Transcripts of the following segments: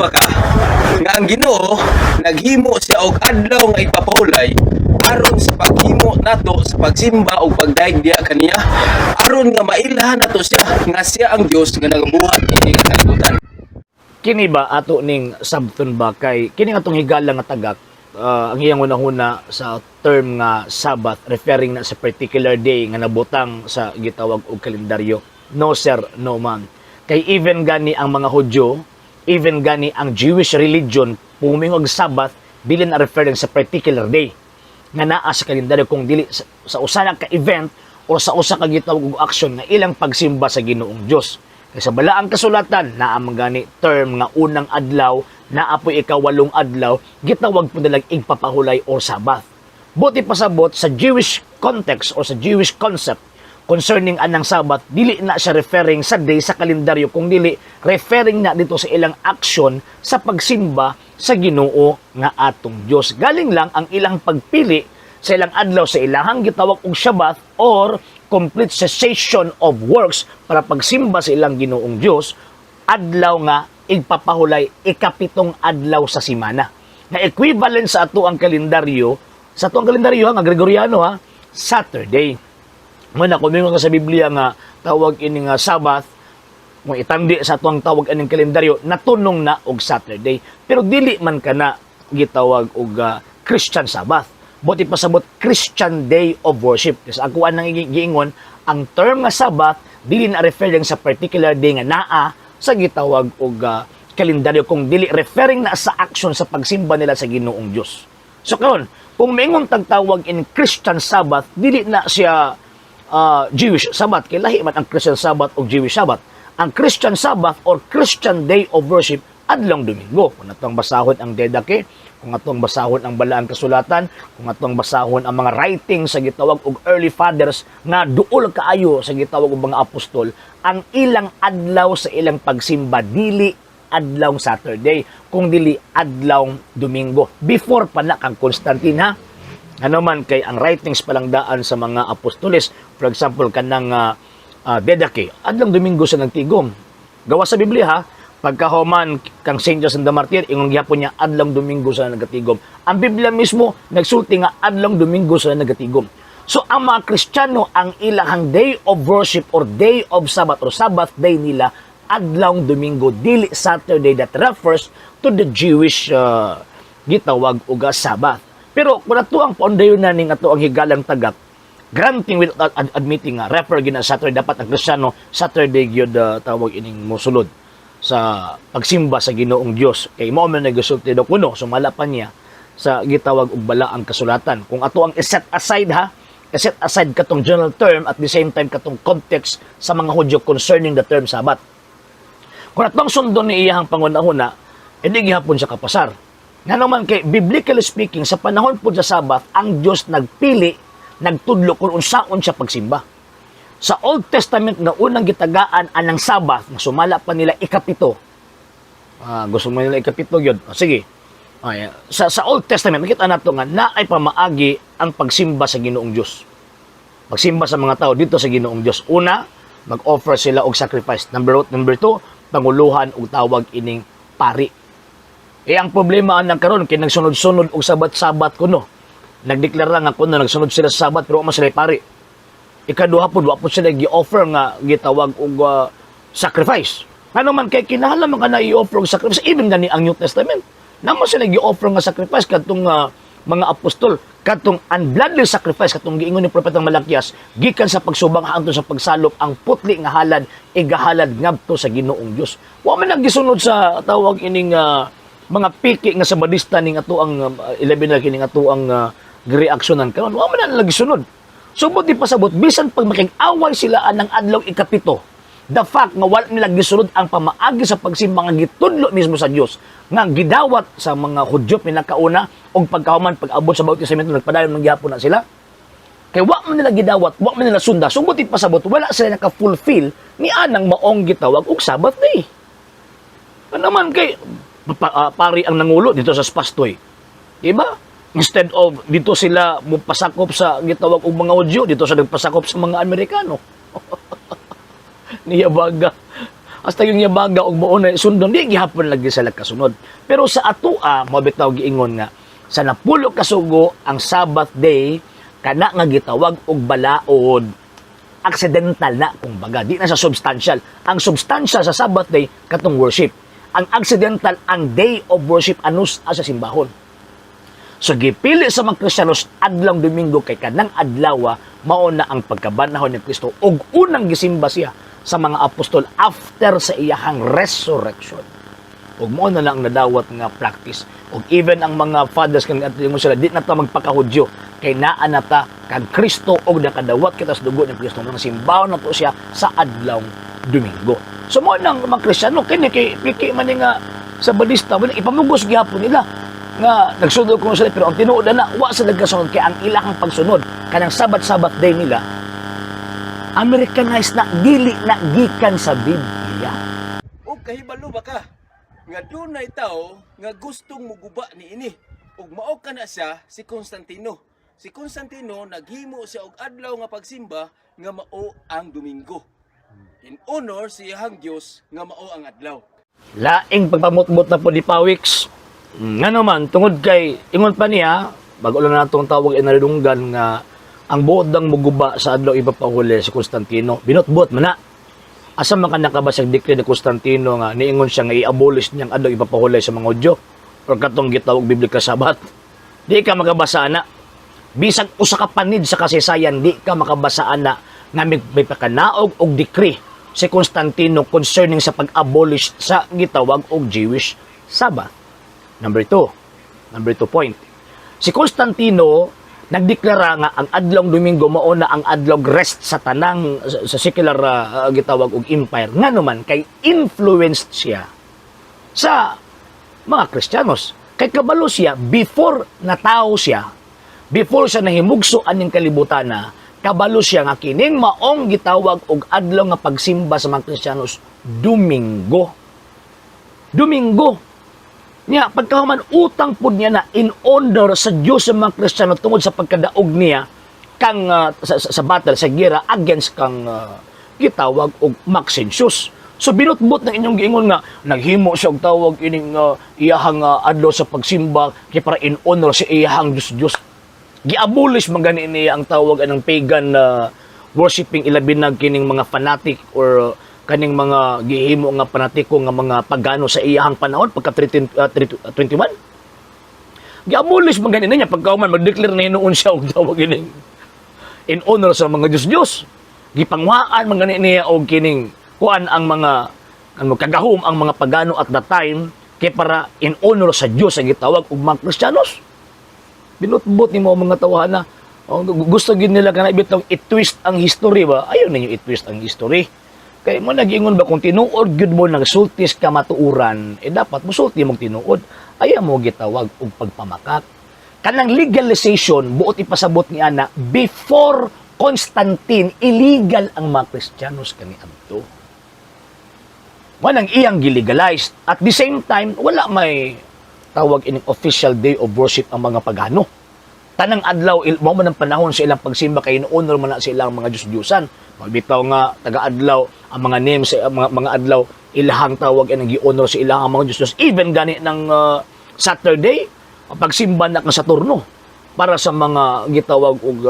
ba ka nga ang Ginoo naghimo siya og adlaw nga ipapahulay aron sa paghimo nato sa pagsimba o pagdaig diha kaniya aron nga mailahan nato siya nga siya ang Dios nga nagabuhat kini nga kalibutan. Kini ba ato ning sabton ba kay kini atong higala nga tagak ang iyang una-una sa term nga Sabbath referring na sa particular day nga nabutang sa gitawag og kalendaryo. No sir, no ma'am. Kay even gani ang mga Hudyo, even gani ang Jewish religion, pumingog Sabbath, dili na referring sa particular day nga naa sa kalendaryo kung dili sa usa ka event o sa usa ka gitawag og action nga ilang pagsimba sa Ginoong Dios. Kay sa balaang kasulatan naa man gani term nga unang adlaw, naa po'y ikawalong adlaw, gitawag po nilang igpapahulay or Sabbath. Buti pasabot sa Jewish context o sa Jewish concept concerning anang Sabbath, dili na siya referring sa day sa kalendaryo, kung dili referring na dito sa ilang action sa pagsimba sa Ginoo nga atong Dios. Galing lang ang ilang pagpili sa ilang adlaw sa ilahang gitawag og Sabbath or complete cessation of works para pagsimba sa ilang Ginoong Dios, adlaw nga igpapahulay ikapitong adlaw sa semana. Na equivalent sa ato ang kalendaryo, nga Gregoriano Saturday. Muna, kung ka sa Biblia nga tawag ini nga Sabbath, kung itandi sa tuwang tawag ining kalendaryo, natunong na og Saturday. Pero dili man ka na gitawag og Christian Sabbath. Buti pasabot Christian Day of Worship. Kasi ako anang giingon, ang term nga Sabbath, dili na referring sa particular day nga naa sa gitawag og kalendaryo, kung dili referring na sa action sa pagsimba nila sa Ginoong Dios. So karon, kung maingon tagtawag in Christian Sabbath, dili na siya Jewish Sabbath, kay lahi man ang Christian Sabbath o Jewish Sabbath. Ang Christian Sabbath or Christian Day of Worship adlong Domingo. Kung atong basahon ang Didache, kung atong basahon ang balaang kasulatan, kung atong basahon ang mga writings sa gitawag og early fathers nga duol kaayo sa gitawag og mga apostol, ang ilang adlaw sa ilang pagsimba dili adlaw Saturday, kung dili adlaw Domingo. Before pa na kang Constantine ano man kay ang writings palang daan sa mga apostoles, for example kanang Didache, adlang Domingo sa nagtigom. Gawa sa Biblia pagkahuman kang Saint Joseph the Martyr, ingon gyapon niya adlang Domingo sa nagatigom. Ang Biblia mismo nagsulti nga adlang Domingo sa nagatigom. So ang mga Kristiyano, ang ilahang day of worship or day of Sabbath or Sabbath day nila adlang Domingo, dili Saturday, that refers to the Jewish gitawag og Sabbath. Pero kung ato ang paundayon na ning ato ang higalang tagak, granting without admitting refer gina Saturday, dapat ang Kristiyano Saturday gyud tawag ining mosulod sa pagsimba sa Ginoong Dios. Kay mao man nagasulti do kuno sumala pa niya sa gitawag og balaang kasulatan. Kung ato ang set aside katong general term at the same time katong context sa mga Hudyo concerning the term Sabbath. Kung atong sundon ni iyang pangunahuna, hindi gihapon siya kapasar. Nga naman kay, biblically speaking, sa panahon po sa Sabbath, ang Diyos nagpili, nagtudlo kung unsaon siya pagsimba. Sa Old Testament na unang gitagaan anang Sabbath, na sumala pa nila ikapito. Gusto mo nila ikapito yun? Sige. Sa Old Testament, nakita nato nga na ay pamaagi ang pagsimba sa Ginoong Diyos. Pagsimba sa mga tao dito sa Ginoong Diyos. Una, mag-offer sila og sacrifice. Number two, panguluhan og tawag ining pari. Ang problema ang nagkaroon, kaya nagsunod-sunod og sabat-sabat kuno. Nagdeklara nga kuno, nagsunod sila sa sabat, pero mas sila pari. Ikaduha po sila gi-offer nga gitawag og sacrifice. Ano man kay kinahanglan man kana i-offer og sacrifice, even gani ang New Testament. Namo sila gi-offer nga sacrifice kadtong mga apostol, kadtong unbloodly sacrifice katong giingon ni propetang Malakias, gikan sa pagsubang hangtod sa pagsalop ang putli nga halad igahalad ngadto sa Ginoong Dios. Wa man naggisunod sa tawag ining mga piki nga sabadista ning ato ang 11 na kining ato ang reaksyonan karon. Wa man na nagisunod. So buti pasabot bisan pag makig-away sila anang adlaw ikapito, the fact nga wala nila gisunod ang pamaagi sa pagsimba nga gitudlo mismo sa Dios nga gidawat sa mga Hudyo pinakauna og pagkahuman pag-abot sa Bawat Testamento nagpadayon ng gyapon na sila. Kay wa man nila gidawat, wa man nila sunda. So buti pasabot wala sila naka-fulfill ni anang maong gitawag og Sabbath day. Ano man kay pari ang nangulo dito sa Spastoy. Diba? Instead of dito sila mupasakop sa gitawag og mga Hudyo, dito sa nagpasakop sa mga Amerikano. Niya baga. hasta yung yabaga og mao na sundon di gihapon lagi sila kasunod. Pero sa atoa mo bitaw giingon nga sa napulo ka sugo ang Sabbath day kana nga gitawag og balaod accidental na kumbaga di na sa substantial. Ang substantial sa Sabbath day katong worship. Ang accidental ang day of worship anus sa simbahon. So gipili sa mga Kristiyanos adlong Domingo kay kanang adlaw mao na ang pagkabanahon ni Kristo ug unang gisimba siya sa mga apostol after sa iyahang resurrection. Ug mao na lang nadawat nga practice. Ug even ang mga fathers kang atingon sila di na ta magpakahudyo kay naa na ta kag Kristo ug nakadawat kita sa dugo ni Kristo nga simbahon nato siya sa adlong Domingo. So mo nang mga Kristiyano kini kay man nga sa balista ipamugos gyapon nila nga nagsunod ko sila pero ang tinuod na wa sa nagkasunod kay ang ilang pagsunod kanang Sabat day nila Americanized na dili na gikan sa Biblia. O kahibalo ba ka nga dunay tao nga gustong muguba ni ini ug mao kana siya si Constantino. Si Constantino naghimo siya og adlaw nga pagsimba nga mao ang Domingo. In honor sa iyang Dios nga mao ang adlaw. Laing pagpamutmot na po ni Pawix. Nga naman, tungod kay, ingon pa niya, bago lang natong tawag inaridunggan nga, ang buod ng muguba sa adlaw ipapahuli si Constantino, binutbot man na. Asa man ka nakabasag decree ni Constantino nga, niingon siya nga i-abolish niyang adlaw ipapahuli sa mga Hudyo, or katong gitawag Biblia Sabat. Di ka makabasa na. Bisag usa ka panid sa kasaysayan, di ka makabasa na nga may pakanaog og decree si Constantino concerning sa pag-abolish sa gitawag og Jewish Sabbath. Number 2 point. Si Constantino nagdeklara nga ang adlong Domingo mao na ang adlong rest sa tanang sa secular gitawag og empire. Nga naman kay influenced siya sa mga Kristiyanos. Kay kabalo siya before siya nahimugso aning kalibutan na kabalo siya nga kining maong gitawag og adlaw nga pagsimba sa mga Kristiyanos Domingo. Niya, pagkahuman utang po niya na in honor sa Diyos sa mga Kristiyano tungod sa pagkadaog niya kang sa battle, sa gira against kang gitawag og Maxentius. So binutbot ng inyong giingon nga naghimo siya og tawag ining iyahang adlaw sa pagsimba kay para in honor sa iyahang Diyos. Gi-abolish man gani niya ang tawag anang pagan worshiping ilabinag kining mga fanatic or kaning mga gihimo nga panatiko nga mga pagano sa iyahang panahon pagka 21. Gi-abolish man ganin niya pagkauman mag-declare na hinuon siya og tawag ining in honor sa mga Diyos. Gipangwaan man ganin niya og kining kuan ang mga kagahom ang mga pagano at that time kay para in honor sa Dios ang gitawag og mga Kristiyanos. Binutbot ni mo mga tawhana. Gusto gid nila kana ibitaw i-twist ang history ba? Ayaw ninyo i-twist ang history. Kaya mo nag-ingon ba kung tinuod gyud mo nagsultis ka matuuran, dapat musulti mong tinuod. Ayaw mo gitawag og pagpamakak. Kanang legalization buot ipasabot ni ana before Constantine illegal ang mga Kristiyanos kaniadto. Manang iyang gilegalized at the same time wala may tawag ining official day of worship ang mga pagano. Tanang adlaw mo man ang panahon sa ilang pagsimba kay honor man na sa ilang mga Diyos-Diyosan. Magbitaw nga taga-adlaw ang mga names sa mga adlaw ilahang tawag ang gi-honor sa ilang mga Diyos. Even gani ng Saturday pagsimba na ng Saturno para sa mga gitawag og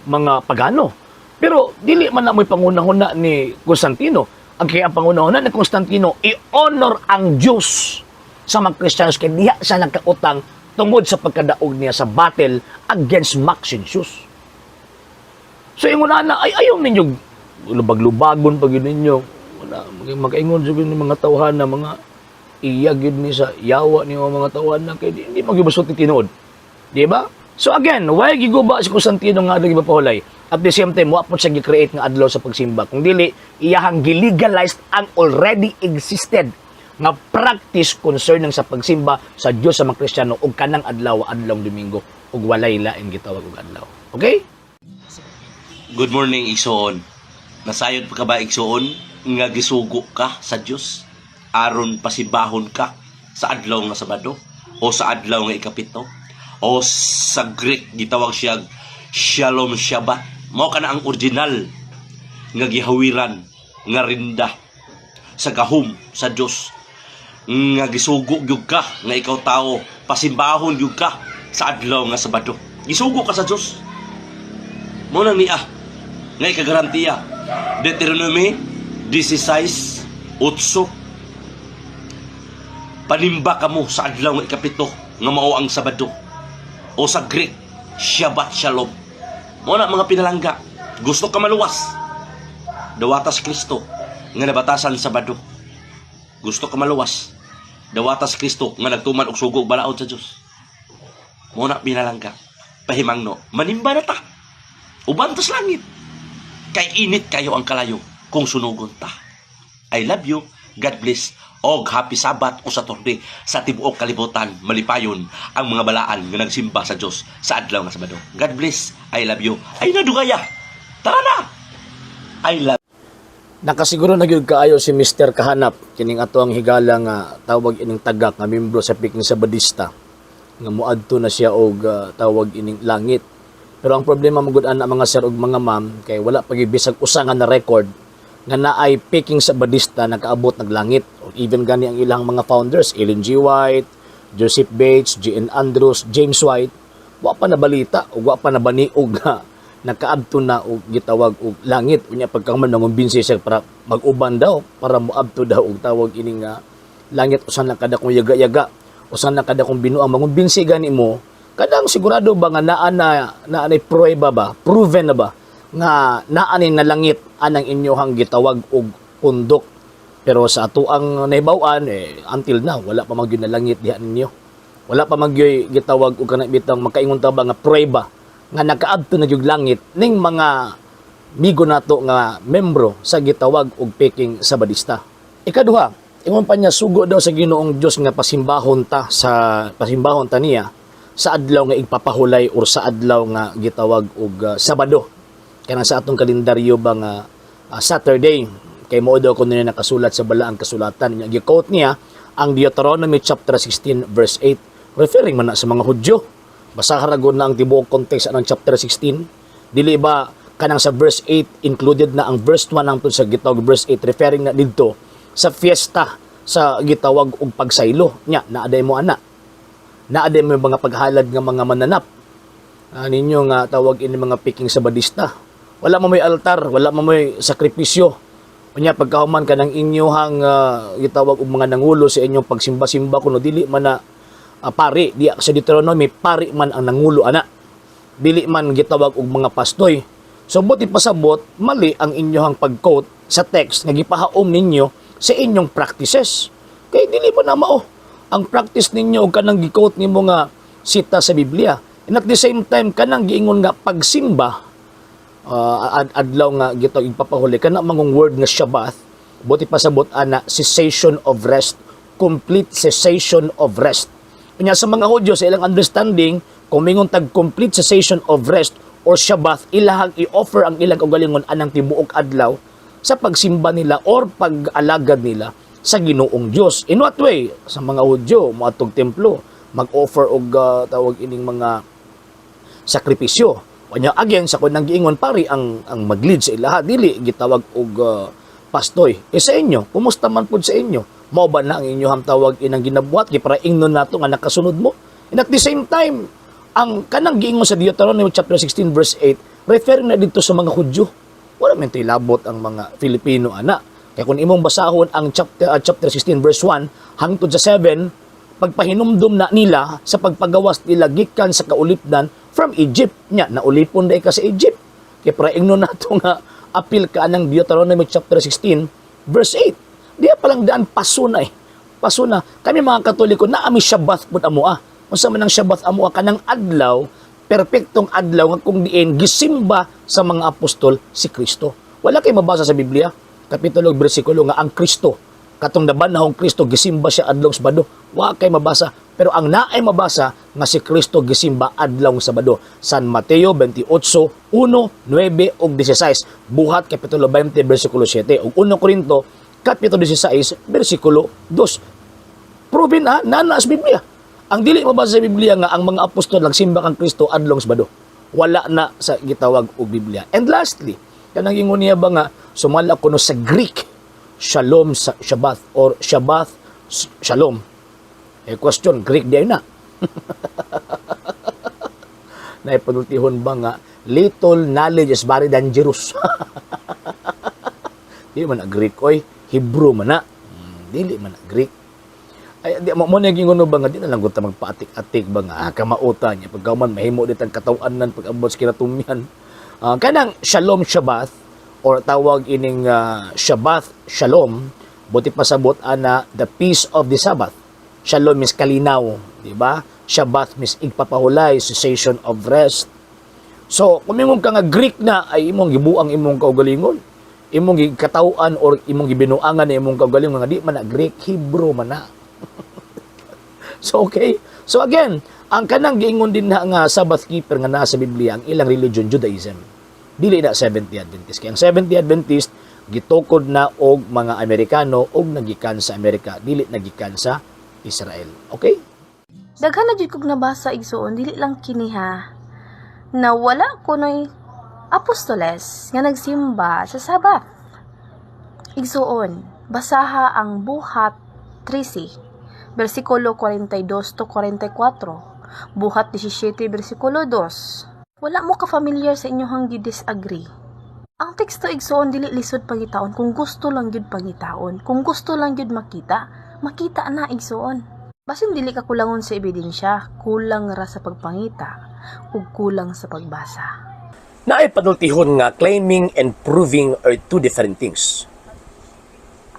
mga pagano. Pero dili man na mo'y pangunahon ni Constantino. Ang kaya ang pangunahon ni Constantino i-honor ang Diyos sa mga Kristiyanos kay diha siya nagkautang tungod sa pagkadaog niya sa battle against Maxentius. So ingon na ay ayaw ninyo lubag-lubagon pag yun ninyo. Mag-ingon sa mga tawhan na mga iyag yun ni sa yawa ni mga tawhan na kaya hindi mag-ibasot tinuod. Di ba? So again, why giguba si Constantino nga adlaw ipapahulay? At the same time, wapon siya gi-create nga adlaw sa pagsimba. Kung dili, iyahang gilegalized ang already existed nga practice concerning sa pagsimba sa Dios sa mga Kristiyano ug kanang adlaw Domingo ug walay laing gitawag og adlaw. Okay? Good morning, Igsoon. Nasayod pa ka ba, Igsoon, nga gisugo ka sa Dios aron pasibahon ka sa adlaw nga Sabado o sa adlaw nga ikapito o sa Greek gitawag siya Shalom Shabbat. Mao kana ang original nga gihawiran nga rinda sa gahom sa Dios nga gisugo gyud ka nga ikaw tao pasimbahon gyud ka sa adlaw nga Sabado. Gisugo ka sa Dios. Mo nang niya nga ikagarantiya. Deuteronomy 16:8. Panimba kamo sa adlaw nga ikapito nga mao ang Sabado. O sa Greek, Shabbat Shalom. Mo na mga pinalangga. Gusto ka maluwas. Dawatas Kristo nga nabatasan Sabado. Gusto ka maluwas. Dawatas Kristo nga nagtuman og sugo balaod sa Dios. Mo na pinalangga. Pahimangno, manimba na ta. Uban tas langit. Kay init kayo ang kalayo kung sunugon ta. I love you. God bless. Og happy Sabat o Saturday sa tibuok kalibutan malipayon ang mga balaan nga nagsimba sa Dios sa adlaw nga Sabado. God bless. I love you. Ay nadugaya. Tara na. I love. Nakasiguro na gyud kaayo si Mr. Kahanap kining ato ang higala nga tawag ining tagak nga membro sa Piking Sabadista nga muadto na siya og tawag ining langit. Pero ang problema magud ana mga sir ug mga ma'am kay wala pagibisag usangan na record nga naay Piking Sabadista nakaabot naglangit. Or even gani ang ilang mga founders, Ellen G. White, Joseph Bates, G.N. Andrews, James White, wa pa nabalita o wa pa nabaniog nga nakaabto na og gitawag og langit. Unya pagkaman nangumbinsi siya para mag-uban daw, para moabto daw og tawag ining langit usan na kada kung yaga-yaga, usan na kada kung binuang mangumbinsi gani mo. Kadang sigurado ba nga naanay prueba ba, proven na ba nga naanay na langit anang inyohang gitawag og pundok. Pero sa ato ang nahibaw-an until now wala pa magyo na langit diha ninyo. Wala pa magyo gitawag og kanang bitang makaingon ta ba nga prueba nga nakaadto na yung langit ning mga migo nato nga membro sa gitawag og Piking Sabadista. Ikaduha, ingon pa niya sugo daw sa Ginoong Dios nga pasimbahon ta niya sa adlaw nga igpapahulay or sa adlaw nga gitawag og Sabado. Kanang sa atong kalendaryo ba nga Saturday kay mao daw kuno nakasulat sa balaang kasulatan. Gi-quote niya ang Deuteronomy chapter 16 verse 8 referring man na sa mga Hudyo. Basahan ragon na ang tibuok context ng chapter 16. Dili ba kanang sa verse 8 included na ang verse 1 nangtod sa gitawag verse 8 referring na didto sa fiesta sa gitawag og pagsaylo nya naaday mo ana. Naaday mo mga paghalad nga mga mananap. Ninyo nga tawag ini mga Piking Sabadista. Wala mo may altar, wala mo may sakripisyo. Unya pagkahuman kanang inyohang gitawag og mga nangulo sa inyong pagsimba-simba kuno dili man na pari diya sa Deuteronomy pari man ang nangulo ana dili man gitawag og mga pastoy. So buti pasabot mali ang inyohang pag-quote sa text nga gipahaom ninyo sa inyong practices kay dili man na mao ang practice ninyo og kanang gi-quote nimo nga sita sa Biblia and at the same time kanang giingon nga pagsimba adlaw nga gitawag igpapahuli kana mangong word nga Shabbat buti pasabot ana cessation of rest, complete cessation of rest. Kanya sa mga Hudyo, sa ilang understanding, kung mingon tag complete cessation of rest or Shabbat, ilahang i-offer ang ilang ugalingon anang tibuok adlaw sa pagsimba nila or pag-alagad nila sa Ginoong Dios. In what way? Sa mga Hudyo, moadtog templo, mag-offer og tawag ining mga sakripisyo. Kanya again, sa kunang giingon pari ang mag-lead sa ilaha, dili gitawag og pastoy. Sa inyo, kumusta man pud sa inyo? Mao ba na ang inyohang tawag inang ginabuhat gipraing nun nato nga nakasunod mo? And at the same time, ang kanang giingon sa Deuteronomy chapter 16 verse 8 referring na dito sa mga Hudyo. Wala man tay labot ang mga Filipino ana. Kaya kung imong basahon ang chapter 16 verse 1 hangtod sa 7, pagpahinumdum na nila sa pagpagawas nila gikan sa kaulipdan from Egypt. Nya naulipon day ka sa Egypt. Kaya praing nun nato nga apil ka ng Deuteronomy chapter 16 verse 8. Diya palang daan pasuna Pasuna. Kami mga Katoliko na ami Shabbat pud amoa. Unsa man ang Shabbat amoa kanang adlaw, perpektong adlaw nga kung diin gisimba sa mga apostol si Kristo. Wala kay mabasa sa Biblia kapitulo bersikulo nga ang Kristo katong nabanahong Kristo gisimba siya adlaw Sabado. Wa kay mabasa. Pero ang naay mabasa nga si Kristo gisimba adlaw Sabado. San Mateo 28:1, 9 ug 16. Buhat kapitulo 20 bersikulo 7 ug 1 Korinto kapitulo 16, versikulo 2. Proven nana sa Biblia. Ang dili mabasa sa Biblia nga ang mga apostol nagsimba kang Kristo adlong Sabado. Wala na sa gitawag og Biblia. And lastly, kanang ingon niya ba nga sumala kuno sa Greek. Shalom Shabbat or Shabbat Shalom. Question, Greek di na. Naipanultihon ba nga, little knowledge is very dangerous. Di man na Greek, oy. Hebrew man na. Dili man na Greek. Ay, di mo naging uno ba nga, di na lang ta magpaatik-atik ba nga, kamauta niya. Pagka man, mahimo dit ang katawanan, pag-abot sa kinatumihan. Kanang Shalom Shabbat, or tawag ining Shabbat Shalom, buti pasabot ana, the peace of the Sabbath. Shalom means kalinaw, di ba? Shabbat means igpapahulay, cessation of rest. So, kung imong ka nga Greek na, ay imong gibuang imong kaugalingon. Imong gikatawan or imong gibinuangan na imong kaugalingon, nga di man na Greek, Hebrew man na. So, okay. So, again, ang kanang giingon din na nga Sabbath keeper nga nasa Biblia, ang ilang religion, Judaism. Dili na Seventh-day Adventist. Kaya ang Seventh-day Adventist, gitukod na og mga Amerikano og nagikan sa Amerika, dili nagikan sa Israel. Okay? Daghan na jud kog nabasa igsoon, dili lang kini ha, na wala kunoy apostoles nga nagsimba sa Sabat. Igsoon, basaha ang Buhat 13, versikulo 42 to 44, Buhat 17, versikulo 2. Wala mo ka-familiar sa inyohang gi-disagree. Ang teksto igsoon dili lisod pangitaon kung gusto lang gyud pangitaon. Kung gusto lang gyud makita, makita na igsoon. Basin dili ka kulangon sa ebidensya, kulang ra sa pagpangita ug kulang sa pagbasa. Naay panultihon nga claiming and proving are two different things.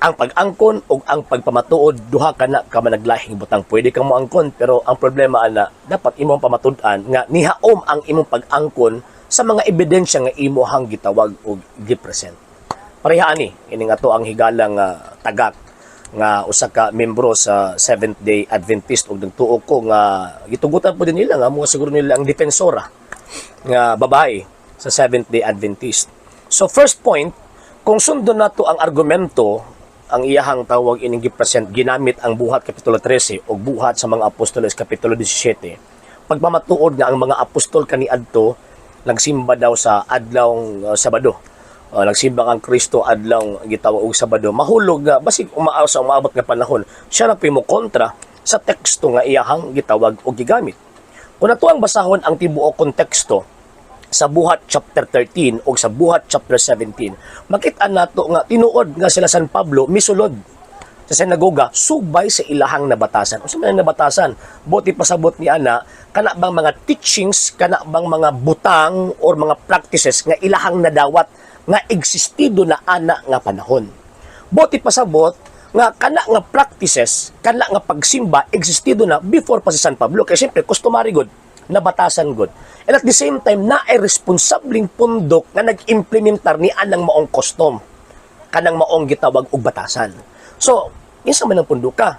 Ang pag-angkon o ang pagpamatuod, duha ka na ka managlahing butang. Pwede kang moangkon, pero ang problema ana, dapat imong pamatud-an nga nihaom ang imong pag-angkon sa mga ebidensya nga imuhang gitawag o gipresent. Pareha ani, ini nga to ang higalang tagak nga usa ka membro sa Seventh-day Adventist ug nagtuo ko nga gitugutan po din nila nga mga siguro nila ang defensora nga babae sa Seventh-day Adventist. So first point, kung sundon nato ang argumento, ang iyahang tawag ining gipresent ginamit ang Buhat kapitulo 13 o Buhat sa mga Apostoles kapitulo 17. Pagmamatuod nga ang mga apostol kaniadto nagsimba daw sa adlawng Sabado. Nagsimba ang Kristo adlawng gitawag og Sabado. Mahulog nga basig umaabot nga panahon, siya ra mo kontra sa teksto nga iyahang gitawag o gigamit. Kung nato ang basahon ang tibuok konteksto sa Buhat chapter 13 o sa Buhat chapter 17, makita nato nga tinuod nga sila San Pablo misulod sa sinagoga subay sa ilahang nabatasan. Unsa man ang nabatasan? Buti pasabot ni ana kana bang mga teachings, kana bang mga butang or mga practices nga ilahang nadawat nga existido na ana nga panahon. Buti pasabot nga kana nga practices, kana nga pagsimba existido na before pa si San Pablo. Kaya siyempre customary god, nabatasan god. And at the same time, na ay responsabling pundok nga nag-implementar ni anang maong custom, kanang maong gitawag og batasan. So, isa man ang pundok ka,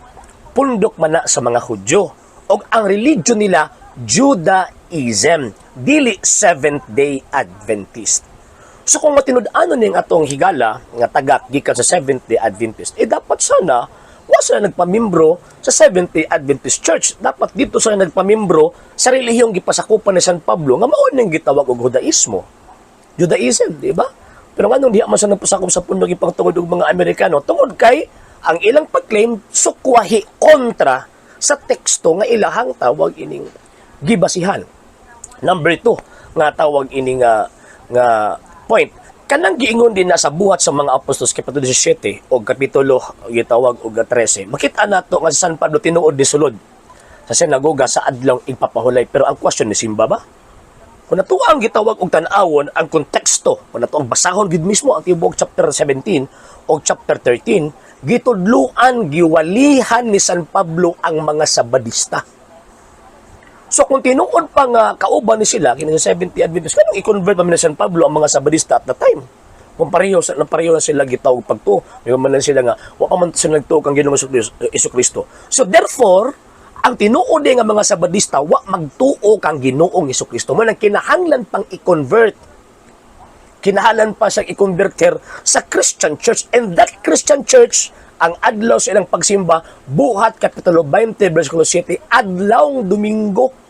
pundok man na sa mga Hudyo, o ang religion nila, Judaism, dili Seventh-day Adventist. So kung matinud-ano ning atong higala, nga tagak gikan sa Seventh-day Adventist, dapat sana, wa sila nagpamimbro sa Seventh-day Adventist Church. Dapat dito sila nagpamimbro sa relihiyong gipasakupan ni San Pablo nga mao ning gitawag og Judaismo. Judaism, di ba? Pero nganong diha man sa nagpasakop sa pundok ipagtungod og mga Amerikano tungod kay ang ilang pagclaim sukwahi kontra sa teksto nga ilahang tawag ining gibasihan. Number 2 nga tawag ining nga point, kanang giingon din na sa Buhat sa mga Apostoles kapitulo 17 o kapitulo gitawag og 13. Makita nato nga si San Pablo tinuod di sulod sa sinagoga sa adlawng igpapahulay. Pero ang question ni simba ba? Kung nato ang gitawag og tan-awon ang konteksto, kung nato ang basahon gid mismo ang tibuok chapter 17 o chapter 13, gitudluan giwalihan ni San Pablo ang mga Sabadista. So kung tinuod pa nga kauban ni sila kini sa Seventh-day Adventist, kanang i-convert pa ni San Pablo ang mga Sabadista at the time. Kung pareho na sila gitawag pagtuo, may man sila nga wa pa man sila nagtuo kang Ginoong Jesucristo. So therefore, ang tinuod nga mga Sabadista wa magtuo kang Ginoong Jesucristo. Man ang kinahanglan pang i-convert. Kinahanglan pa siyang i-converter sa Christian Church, and that Christian Church ang adlaw sa ilang pagsimba, Buhat kapitulo 20 versikulo 7, adlawng Domingo.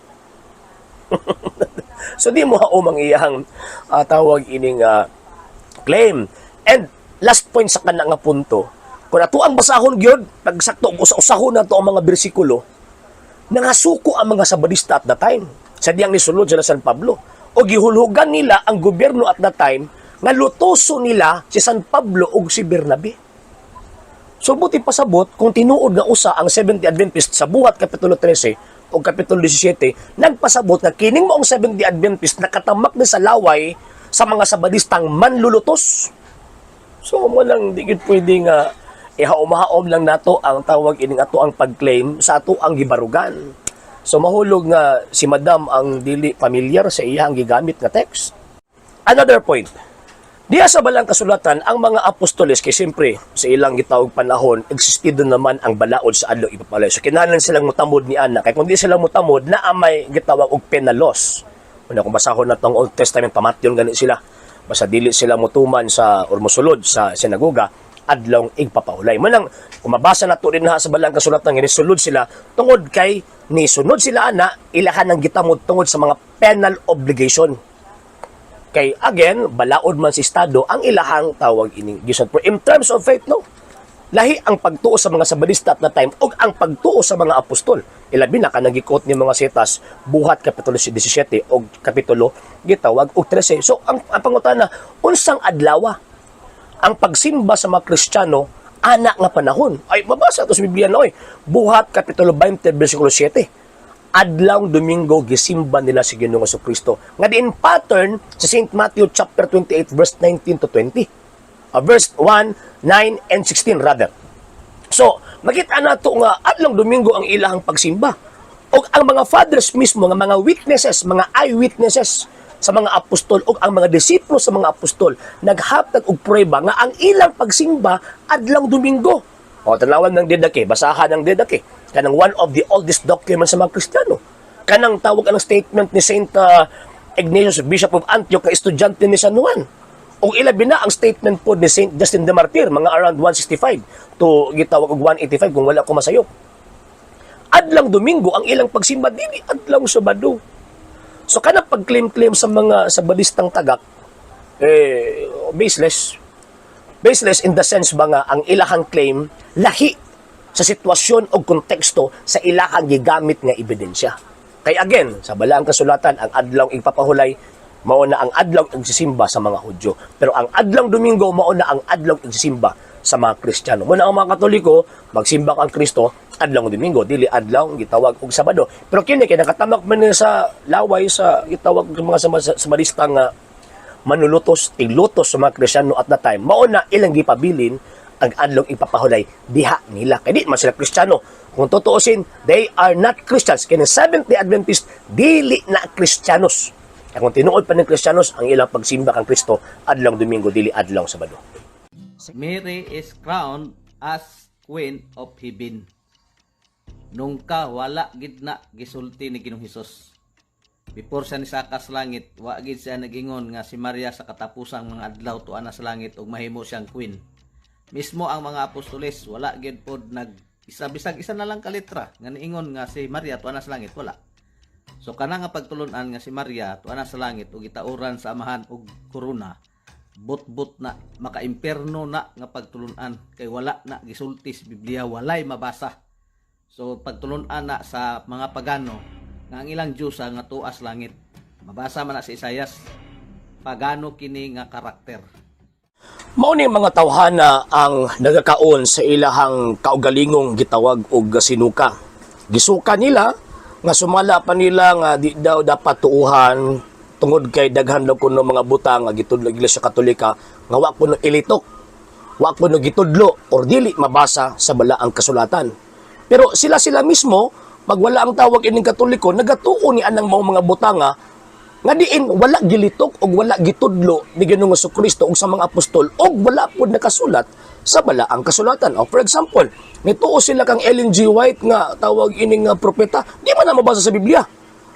So di mo haumang iyang tawag ining claim. And last point sa kana nga punto, Kung ato ang basahon gyud, pagsakto usa-usahon na to ang mga bersikulo, nangasuko ang mga Sabadista at the time. Sadyang nisulod sila San Pablo. O gihulhugan nila ang gobyerno at the time nga lutoso nila si San Pablo ug si Bernabe. So buti pasabot kung tinuod nga usa ang Seventh-day Adventist sa buhat Kapitulo 13 o Kapitulo 17, nagpasabot nga kining maong Seventh-day Adventist nakatamak na sa laway sa mga Sabadistang manlulutos. So mo lang di gid pwede nga ihaom-haom lang nato ang tawag ining ato ang pag-claim sa ato ang gibarugan. So mahulog nga si Madam ang dili familiar sa iyang gigamit nga text. Another point. Diya sa balang kasulatan ang mga apostoles kay siyempre sa ilang gitawag panahon existido naman ang balaod sa adlaw ipapalay. So kinahanglan silang mutamod ni ana kay kun di sila mutamod na amay gitawag og penalos. Kung basahon na tong Old Testament pamatyon gani sila. Basta dili sila mutuman sa or mosulod sa sinagoga adlaw igpapahulay. Manang kung mabasa nato din ha sa balang kasulatan nga sulod sila tungod kay ni sunod sila ana ilahan ang gitamod tungod sa mga penal obligation. Kay again balaod man si estado ang ilahang tawag ining gisun. Pero in terms of faith no. Lahi ang pagtuo sa mga Sabadista at that time ug ang pagtuo sa mga apostol. Ilabi na kanang gikot ni mga setas buhat Kapitulo 17 o Kapitulo gitawag og 13. So ang pangutana unsang adlaw ang pagsimba sa mga Kristiyano anak nga panahon. Ay mabasa to sa Biblia no buhat Kapitulo 20 bersikulo 7. Adlaw Domingo gisimba nila si Ginoong Jesucristo. Nga diin pattern sa St. Matthew chapter 28 verse 19 to 20. Verse 1, 9 and 16 rather. So, makita nato nga adlaw Domingo ang ilahang pagsimba. O ang mga fathers mismo nga mga witnesses, mga eyewitnesses sa mga apostol o ang mga disipulo sa mga apostol naghatag og prueba nga ang ilang pagsimba adlaw Domingo. O tanawan ng Didache, basahan ng Didache. Kanang one of the oldest documents sa mga Kristiyano. Kanang tawag ang statement ni Saint Ignatius, Bishop of Antioch, na estudyante ni San Juan. O ilabi na ang statement po ni Saint Justin de Martyr, mga around 165 to gitawag og 185 kung wala ko masayop. Adlang Domingo ang ilang pagsimba dili adlaw Sabado. So kana pag-claim-claim sa mga Sabadistang tagak baseless. Baseless in the sense ba nga ang ilahang claim lahi sa sitwasyon o konteksto sa ilahang gigamit nga ebidensya. Kay again, sa balaang kasulatan ang adlaw igpapahulay mao na ang adlaw igsisimba sa mga Hudyo. Pero ang adlaw Domingo mao na ang adlaw igsisimba sa mga Kristiyano. Muna ang mga Katoliko magsimba kang Kristo adlaw Domingo, dili adlaw gitawag og Sabado. Pero kini kay nakatamak man sa laway sa gitawag ng mga Sabadista nga manulutos, tiglutos sa mga Kristiyano at that time. Mao na ilang gipabilin ang adlaw ipapahulay diha nila. Kay di man sila Kristiyano. Kung tutuusin, they are not Christians. Kaya Seventh-day Adventist, dili na Kristiyanos. Kaya kung tinuod pa ng Kristiyanos, ang ilang pagsimba kang Kristo, adlaw Domingo, dili adlaw Sabado. Mary is crowned as Queen of Heaven. Nung ka wala gid na gisulti ni Ginoong Hesus. Before siya nisaka sa langit, wa gid siya nagingon nga si Maria sa katapusang mga adlaw tuwa na sa langit ug mahimo siyang queen. Mismo ang mga apostoles wala gid pod nag bisag isa na lang ka letra nga niingon nga si Maria tuwa na sa langit, wala. So kana nga pagtulunan nga si Maria tuwa na sa langit ug gitauran sa amahan og korona, but na maka-imperno na nga pagtulunan kay wala na gisulti sa Biblia, walay mabasa. So pagtulunan na sa mga pagano nga ang ilang Diyos nga tuas langit, mabasa man na sa Isayas, pagano kini nga karakter. Mao ni mga tawhana ang nagakaon sa ilahang kaugalingong gitawag og sinuka. Gisuka nila nga sumala pa nila nga di daw dapat tuuhan tungod kay daghan daw kuno mga butang nga gitudlo Iglesia Katolika nga wa kuno ilitok, wa kuno gitudlo or dili mabasa sa balaang kasulatan. Pero sila mismo pag wala ang tawag ining Katoliko nagatuo ni anang mga butanga nga diin wala gilitok o wala gitudlo ni Ginoong Jesucristo o sa mga apostol o wala po nakasulat sa balaang kasulatan. O for example, nituo sila kang Ellen G. White nga tawag ining propeta, di man na mabasa sa Biblia.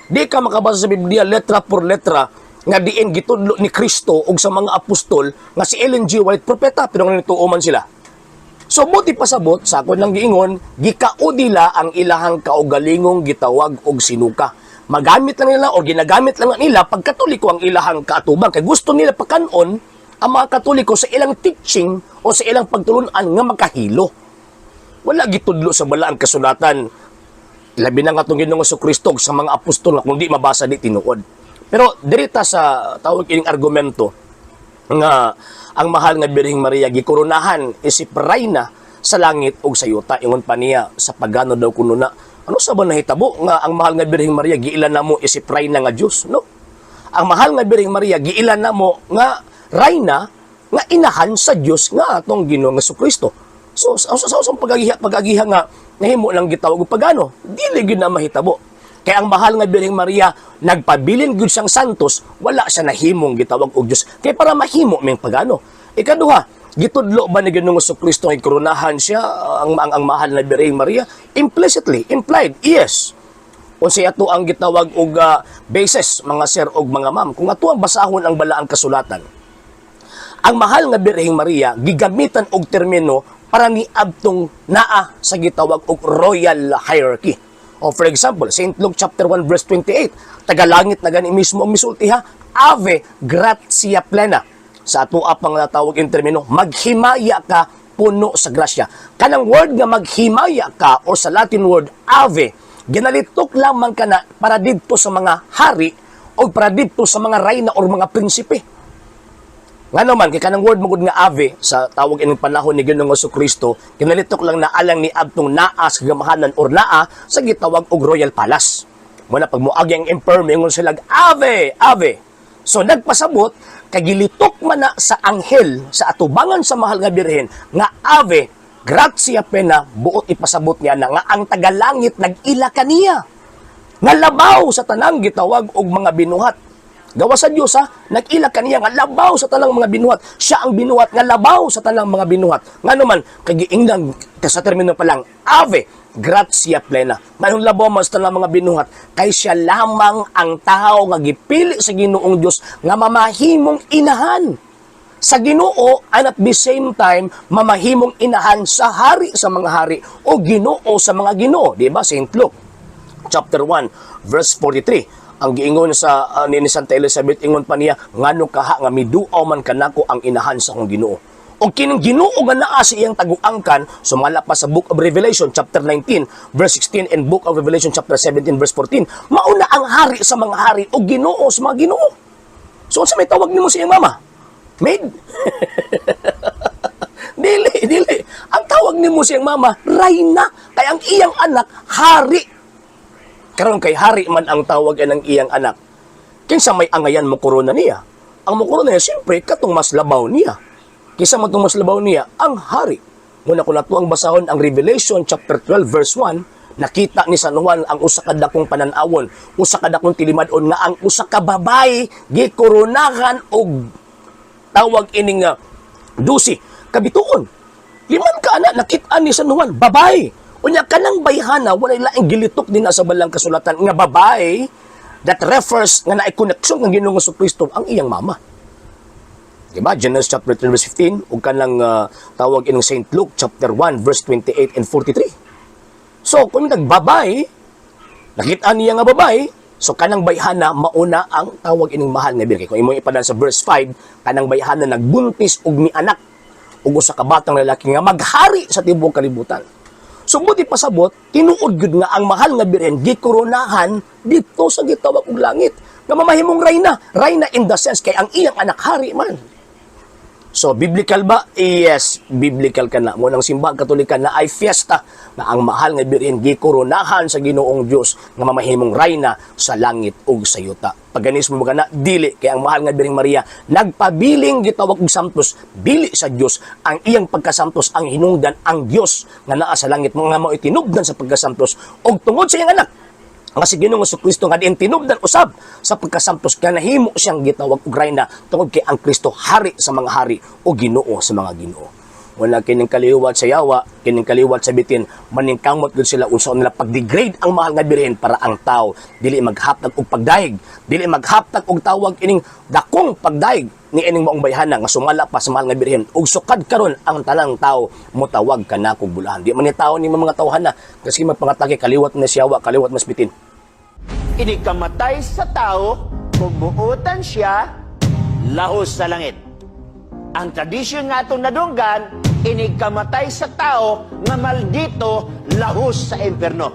Di ka makabasa sa Biblia letra por letra nga diin gitudlo ni Kristo o sa mga apostol nga si Ellen G. White propeta pero nga nituo man sila. So buti pasabot sa akon lang giingon, gikaudila ang ilahang kaugalingong gitawag og sinuka. Magamit lang nila o ginagamit lang nila pag Katoliko ang ilahang kaatubang kay gusto nila pakanon ang mga Katoliko sa ilang teaching o sa ilang pagtulunan nga makahilo. Wala gitudlo sa balaang kasulatan, labi na nga itong Ginoong Jesucristo sa mga apostol na kundi mabasa di tinuod. Pero dirita sa tawag ining argumento nga ang mahal nga Birheng Maria gikurunahan isip rayna sa langit ug sa yuta, ingon pa niya sa pagano daw kuno na ano sa ba nahitabo nga ang mahal nga Birheng Maria giilan namo isip rayna nga Dios, no? Ang mahal nga Birheng Maria giilan namo nga rayna nga inahan sa Dios nga atong Ginoong Jesucristo. So sa pagagiha nga nahimo lang gitawag og pagano, dili gyud na mahitabo. Kaya ang mahal nga Birheng Maria nagpabilin gyud siyang santos, wala siya nahimong gitawag og Dios. Kaya para mahimo ming pagano. Ikaduha, gitudlo ba ni Ginoong Jesucristo nga koronahan siya ang mahal na Birheng Maria? Implicitly, implied, yes. Unsay ato ang gitawag og basis mga sir og mga ma'am. Kung ato ang basahon ang balaang kasulatan, ang mahal nga Birheng Maria gigamitan og termino para niabtong naa sa gitawag og royal hierarchy. O for example, St. Luke chapter 1 verse 28, tagalangit na gani mismo ang misulti ha, Ave gratia plena. Sa ato apang natawag in termino, maghimaya ka puno sa grasya. Kanang word nga maghimaya ka o sa Latin word Ave, ginalitok lamang ka na para didto sa mga hari o para didto sa mga rayna o mga prinsipe. Nga naman, kaya kanang word magud nga Ave, sa tawag ining panahon ni Ginoong Jesucristo, kinalitok lang na alang ni abtong naa sa gamahanan or naa sa gitawag og royal palace. Muna pag muagi ang emperor, mingon sila, Ave, Ave. So nagpasabot, kagilitok man na sa anghel, sa atubangan sa mahal nga birhen, nga Ave, gratia plena, buot ipasabot niya na nga ang tagalangit nag-ila kaniya. Nga labaw sa tanang gitawag og mga binuhat. Gawa sa Diyos ha, nag-ila kaniya nga labaw sa tanang mga binuhat. Siya ang binuhat nga labaw sa tanang mga binuhat. Nga naman, kagiingnan sa termino pa lang, Ave, gratia plena. Mayroong labaw man sa tanang mga binuhat, kay siya lamang ang tao nga gipili sa Ginoong Diyos nga mamahimong inahan sa Ginoo and at the same time mamahimong inahan sa hari sa mga hari o Ginoo sa mga Ginoo. Diba? St. Luke chapter 1 verse 43. Ang giingon sa ni Santa Elizabeth, ingon pa niya, ngano kaha nga miduaw man kanako ang inahan sa akong Ginoo. O kining Ginoo nga naa sa iyang taguangkan, sumala pa sa Book of Revelation chapter 19 verse 16 and Book of Revelation chapter 17 verse 14, mauna ang hari sa mga hari o Ginoo sa mga Ginoo. So sa may tawag nimo sa iyang mama? Maid? Dili. Ang tawag nimo sa iyang mama, Rayna, kay ang iyang anak hari. Karon kay hari man ang tawag ng iyang anak. Kinsa may angayan mo korona niya? Ang mo korona niya, siyempre, katong mas labaw niya. Kinsa man mas labaw niya? Ang hari. Muna ko na ang basahon ang Revelation chapter 12 verse 1, nakita ni San Juan ang usa ka dakong pananawon, usa ka dakong tilimadon nga ang usa ka babay gikoronahan og tawag ining 12 kabituon. Liman ka ana nakita ni San Juan, babay. Unya kanang bayhana walay laing gilitok din sa balang kasulatan nga babay that refers nga naay koneksyon ng Ginoong Jesucristo ang iyang mama. Diba? Genesis chapter 3 verse 15 ug kanang tawag ining St. Luke chapter 1 verse 28 and 43. So kung nagbabay, nakita niya nga babay, so kanang bayhana mauna ang tawag ining mahal nga birhen. Kung imong ipadaan sa verse 5, kanang bayhana nagbuntis og ni anak ug usa ka batang lalaki nga maghari sa tibuok kalibutan. So buti pasabot, tinuod gud nga ang mahal nga birhen gikoronahan dito sa gitawag og langit. Nga mamahimong rayna. Rayna in the sense kay ang iyang anak hari man. So biblical ba? Yes, biblical ka na. Munang simbahan Katolika na ay fiesta na ang mahal nga birhen gikoronahan sa Ginoong Dios nga mamahimong rayna sa langit ug sa yuta. Paganis mo na dili kay ang mahal nga Birheng Maria nagpabiling gitawag og santos, bili sa Dios ang iyang pagkasantos ang hinungdan ang Dios nga naa sa langit mga mao itinubdan sa pagkasantos og tungod sa iyang anak nga si Ginoong Jesucristo nga diin tinubdan usab sa pagkasantos kaya nahimo siyang gitawag og rayna tungod kay ang Kristo hari sa mga hari o Ginoo sa mga Ginoo. Wala kining kaliwat sa yawa, kining kaliwat sa bitin, maningkamot gud sila unsa nila pag-degrade ang mahal nga birhen para ang tao dili maghaptag og pagdaig, dili maghaptag og tawag ining dakong pagdaig ni ining maong bayhana nga sumala pa sa mahal nga birhen ug sukad karon ang tanang tao motawag kanako bulahan. Di man ni tao ni mga tawhana kasi magpangatake kaliwat na sa yawa, kaliwat mas bitin. Inikamatay sa tao, kung buutan siya, lahos sa langit. Ang tradisyon nga itong nadunggan, inigkamatay sa tao nga maldito lahos sa impyerno.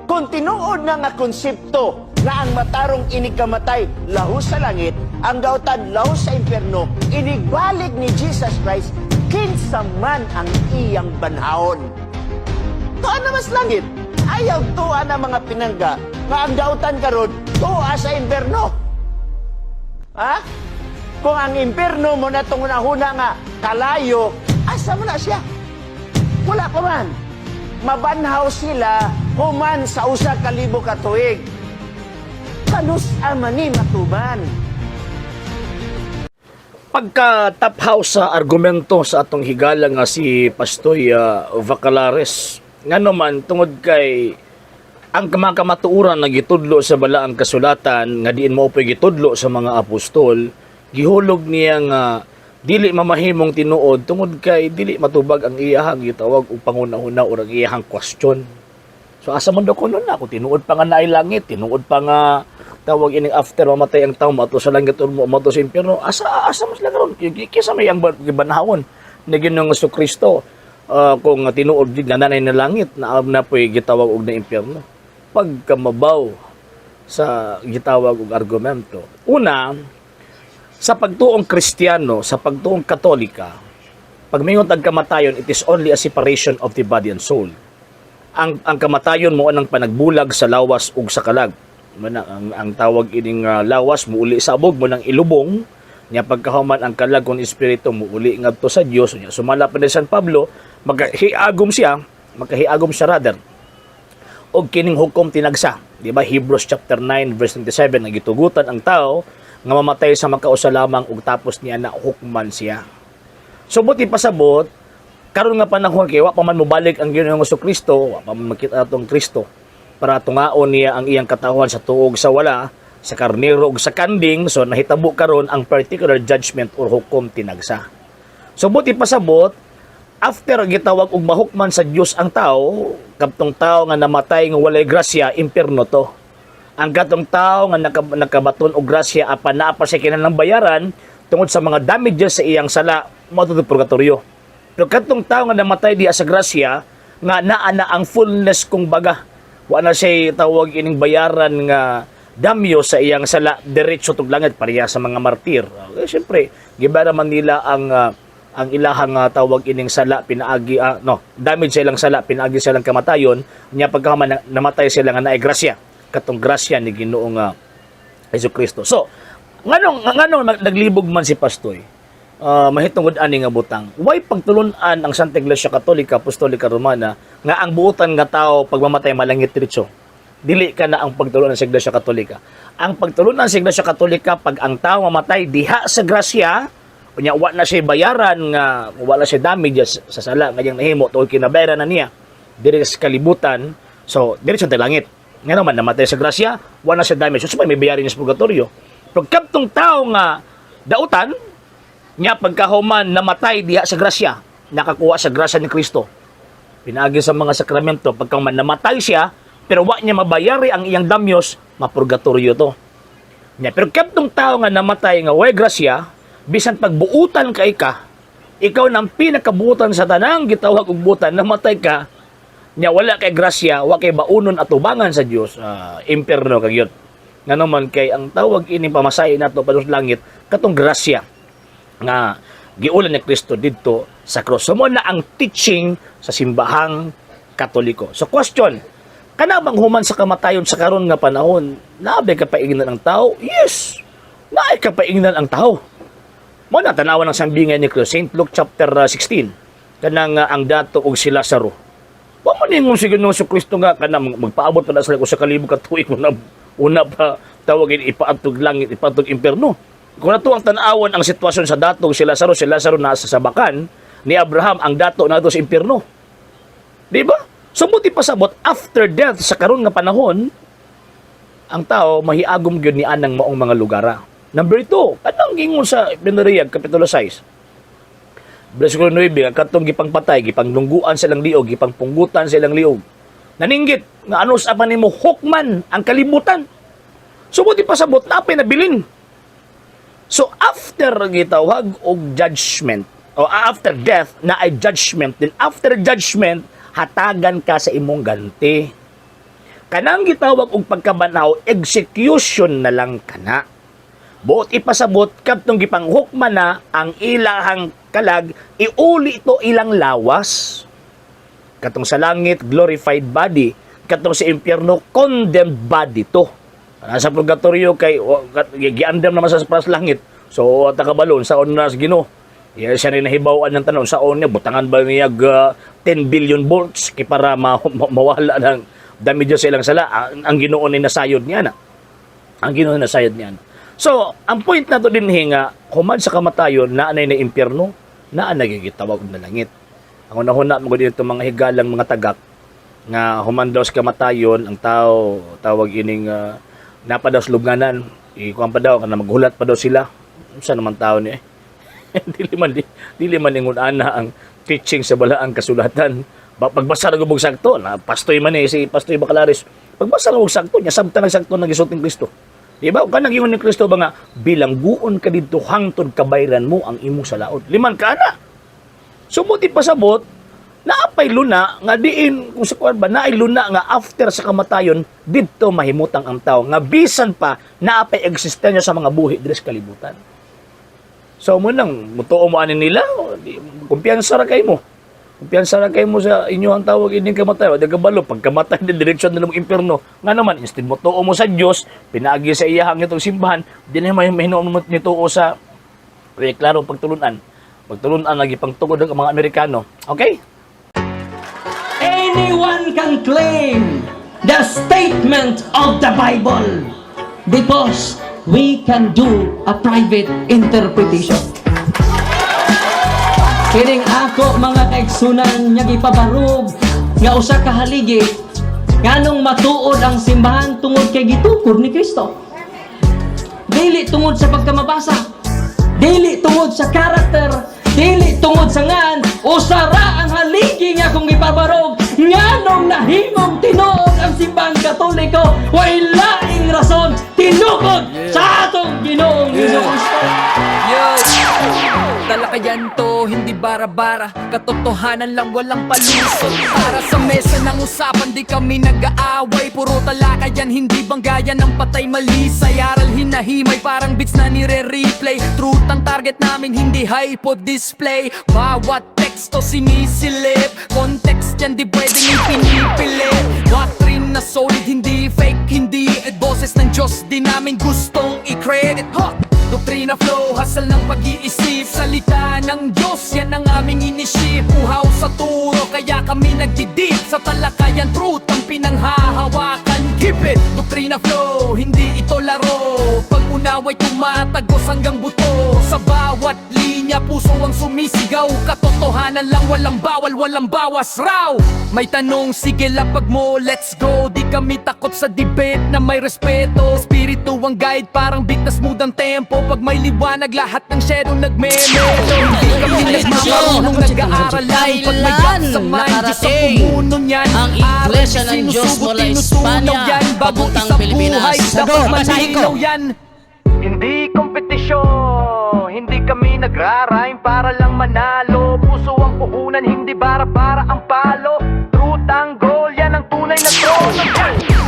Kung tinuod na nga konsepto nga ang matarong inigkamatay lahos sa langit, ang daotan lahos sa impyerno, inigbalik ni Jesus Christ, kinsa man ang iyang banhaon. Tuwa na mas langit, ayaw tuwa na mga pinangga, nga ang daotan karon tuwa sa impyerno. Ha? Kung ang impyerno mo na itong unahuna nga kalayo, asa mo na siya? Wala pa man. Mabanhaw sila human sa usa ka libo ka tuig. Kanus amani matuman. Pagka-taphaw sa argumento sa atong higala nga si Pastoy Vacalares, nga naman tungod kay ang kamatuuran na gitudlo sa balaang kasulatan nga diin mo pa'y gitudlo sa mga apostol, gihulog niya nga dili mamahimong tinuod tungod kay dili matubag ang iyahang gitawag og pangunahuna o ang iyahang question. So asa man daw ko nun ako tinuod pa nga naay langit, tinuod pa nga tawag ining after mamatay ang tao mato sa langit o mato sa impyerno, asa mas lang ron kisa may ang gibanhawon na Ginoong Jesucristo kung tinuod gid nga nanay na langit na po'y gitawag og na impyerno. Pagkamabaw sa gitawag og argumento. Una, sa pagtuong Kristiyano, sa pagtuong Katolika, pag mayong kamatayon, it is only a separation of the body and soul. Ang kamatayon mo anang panagbulag sa lawas ug sa kalag. Ang tawag ining lawas mo uli sa abog mo nang ilubong, nya pagkahuman ang kalag kung espiritu mo uli ngadto sa Dios. Nya sumala pa ni San Pablo, magkahiagom siya rather. Og kining hukom tinagsa, di ba? Hebrews chapter 9 verse 27, nagitugutan ang tao nga mamatay sa makausa lamang ug tapos niya na hukman siya. So buti pasabot karon nga panahon kay wa pa man mobalik ang Ginoong Jesucristo, wa pa man makita atong Kristo para tungaon niya ang iyang katawan sa tuog sa wala, sa karnero ug sa kanding. So nahitabo karon ang particular judgment or hukom tinagsa. So buti pasabot after gitawag og mahukman sa Dios ang tao, kadtong tao nga namatay nga walay grasya, impyerno to. Ang kadtong tao nga nakabaton og grasya apan naa pa siya kinahanglang bayaran tungod sa mga damages sa iyang sala, mao to purgatorio. Pero kadtong tao nga namatay diha sa grasya nga naa na ang fullness kung baga, wa na siya tawag ining bayaran nga damyo sa iyang sala, diretso tug langit pareha sa mga martir. Siyempre, gibara man nila ang ilahang tawag ining sala pinaagi damage sa ilang sala pinaagi sa ilang kamatayon nya pagkahuman namatay sila nga naay grasya katong grasya ni Ginoong Jesucristo. So nganong naglibog man si Pastoy mahitungod ani nga butang, why pagtulunan ang Santa Iglesia Katolika Apostolika Romana nga ang buotan nga tao pagmamatay malangit diretso? Dili ka na ang pagtulunan sa Iglesia Katolika. Ang pagtulunan sa Iglesia Katolika pag ang tao mamatay diha sa grasya, kunya wa na siya bayaran nga wala siya damage sa sala nga yang nahimo tungod kinabayaran na niya diri sa kalibutan, so diri sa langit nga naman namatay sa grasya wa na siya damage, so may bayarin niya sa purgatorio. Pero kadtong tao nga dautan nya pagkahuman namatay diha sa grasya, nakakuha sa grasya ni Kristo pinaagi sa mga sakramento, pagkahuman namatay siya pero wa niya mabayari ang iyang damyos, mapurgatorio to nya. Pero kadtong tao nga namatay nga way grasya, bisan pagbuutan kay ka, ikaw nang pinakabuutan sa tanang gitawag og buutan, namatay ka, nya wala kay grasya, wa kay baunon at tubangan sa Dios, impyerno kag yun. Nga naman kay ang tawag ini pamasahe nato padung langit katong grasya nga giulan ni Kristo didto sa cross. So mo na ang teaching sa simbahang Katoliko. So question, kana bang human sa kamatayon sa karon nga panahon, naabay ka paingnan ang tao? Yes, naay ka paingnan ang tao. Mo na tanawan ng sambingan ni Kristo, St. Luke chapter 16, kanang ang dato og si Lazaro. Wa man ningon si Ginoong Jesucristo nga kanang magpaabot pa na sila ko sa kalibo ka tuig una pa tawagin ipaadtog langit, ipaadtog impyerno. Kung nato ang tanawan ang sitwasyon sa dato si Lazaro nasa sabakan ni Abraham, ang dato nato sa impyerno. Di ba? So buti pasabot after death sa karon nga panahon, ang tao mahiagom gyud ni anang maong mga lugara. Number 2, kanang gingon sa Pinariyag, Kapitulo 6. Versikulo 9, katong gipangpatay, gipanglungguan silang liog, gipangpunggutan silang liog. Naninggit, nga ano sa nimo hukman ang kalibutan. So, buti pasabot, napay nabilin. So after gitawag og judgment o after death na ay judgment, then after judgment hatagan ka sa imong ganti. Kanang gitawag og pagkabanaw, execution na lang kana. Buot ipasabot kadtong gipanghukman na ang ilahang kalag, iuli ito ilang lawas. Katong sa langit, glorified body. Katong sa impyerno, condemned body to. Sa purgatorio kay giandam naman sa pras langit. So takabalon sa na sa Ginoo. Siya rin nahibawan ng tanong sa niya, butangan ba niya 10 billion volts kay para mawala ng damage sa ilang sala. Ang Ginoo ni nasayod niya na. Ang Ginoo nasayod niya. So, ang point na to din nga, human sa kamatayon, naanay na impyerno, naanay gigitawag na langit. Ang unahuna mo dito mga higalang mga tagak, nga human daw sa kamatayon, ang tao, tawag ining napadaw sa lubnganan, ikuan pa daw, kana maghulat pa daw sila. Saan naman tao ni dili man ingon ana ang teaching sa balaang kasulatan. Pagbasa ng gubog sakto, na pastoy man si Pastoy Bacalaris, pagbasa ng gubog sakto, niya sabta ng sakto ng gisulting Kristo. Diba? Kung ka nag-iwan ni Kristo ba nga, bilangguon ka dito hangtod kabayran mo ang imong salaod. Liman ka na. Sumuti pasabot, naapay luna, nga diin, kung sa kuwan ba, naay luna nga after sa kamatayon, dito mahimutang ang tao. Nga bisan pa, naapay eksistensya sa mga buhi dito sa kalibutan. So, munang, mutuo mo anin nila, kumpiyansa ra kay mo. Kumpiyansa ra kay mo sa inyo ang tawag ining kamatayon. Dagabalo, pagkamatay din, direksyon na ng impyerno. Nga naman, instead mo tuo mo sa Diyos, pinagi sa iyahang itong simbahan, di na mahinoon mo nituo sa, klaro, pagtulunan. Pagtulunan, nagipangtugod ng mga Amerikano. Okay? Anyone can claim the statement of the Bible because we can do a private interpretation. Kining ako mga kaigsunan nga gipabarog nga usa ka haligi nganong matuod ang simbahan tungod kay gitukod ni Kristo. Dili tungod sa pagkamabasa, dili tungod sa karakter, dili tungod sa ngan usara ang haligi nga kung gipabarog nganong nahimong tinuod ang simbahan Katoliko way laing rason tinukod sa atong Ginoong Hesus Kristo. Talakayan to, hindi bara-bara, katotohanan lang walang palusot. Para sa mesa ng usapan, di kami nag-aaway. Puro talakayan, hindi banggayan ng patay malisay. Aral hinahimay, parang beats na nire-replay. Truth ang target namin, hindi hype o display. Bawat teksto sinisilip, context yan di pwedeng ipinipilit. Doctrine na solid, hindi fake, hindi boses ng Diyos, di namin gustong i-credit. Doktrina flow, hasal ng pag-iisip. Salita ng Diyos, yan ang aming inisip. Uhaw sa turo, kaya kami nagdidip. Sa talakayan, truth ang pinanghahawakan. Keep it! Doktrina flow, hindi ito laro. Pag-unaway tumatagos hanggang buto. Sa bawat linya, puso ang sumisigaw. Katotohanan lang, walang bawal, walang bawas raw. May tanong, sige lapag mo, let's go. Di kami takot sa debate na may respeto. Spirito ang guide, parang beat na smooth ang tempo. Pag may liwanag, lahat ng shadow nagme-medo. Hindi kami nagmamarunong nag-aaral lang. Pag may gap sa mind, Diyos ang pumuno niyan. Ang Iglesia ng Diyos mula Espanya papuntang Pilipinas. Dapat malinaw yan. Hindi kompetisyon, hindi kami nagra-rhyme para lang manalo. Puso ang puhunan, hindi bara-para ang palo. Truth ang goal, yan ang tunay na trono.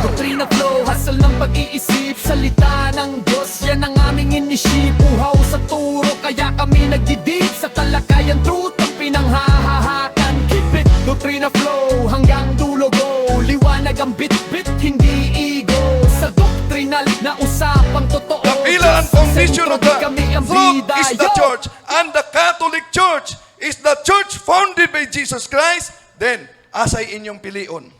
Doktrina flow, hasal ng pag-iisip. Salita ng Diyos, yan ang aming inisip. Uhaw sa turo, kaya kami nagdidip. Sa talakayan, truth ang pinanghahahakan. Keep it, doktrina flow, hanggang dulo go. Liwanag ang bit-bit, hindi ego. Sa doktrinal na usapang totoo. The pillar and foundation of the Kami ang truth bida. is the church, and the Catholic Church is the church founded by Jesus Christ. Then, asay inyong pilion.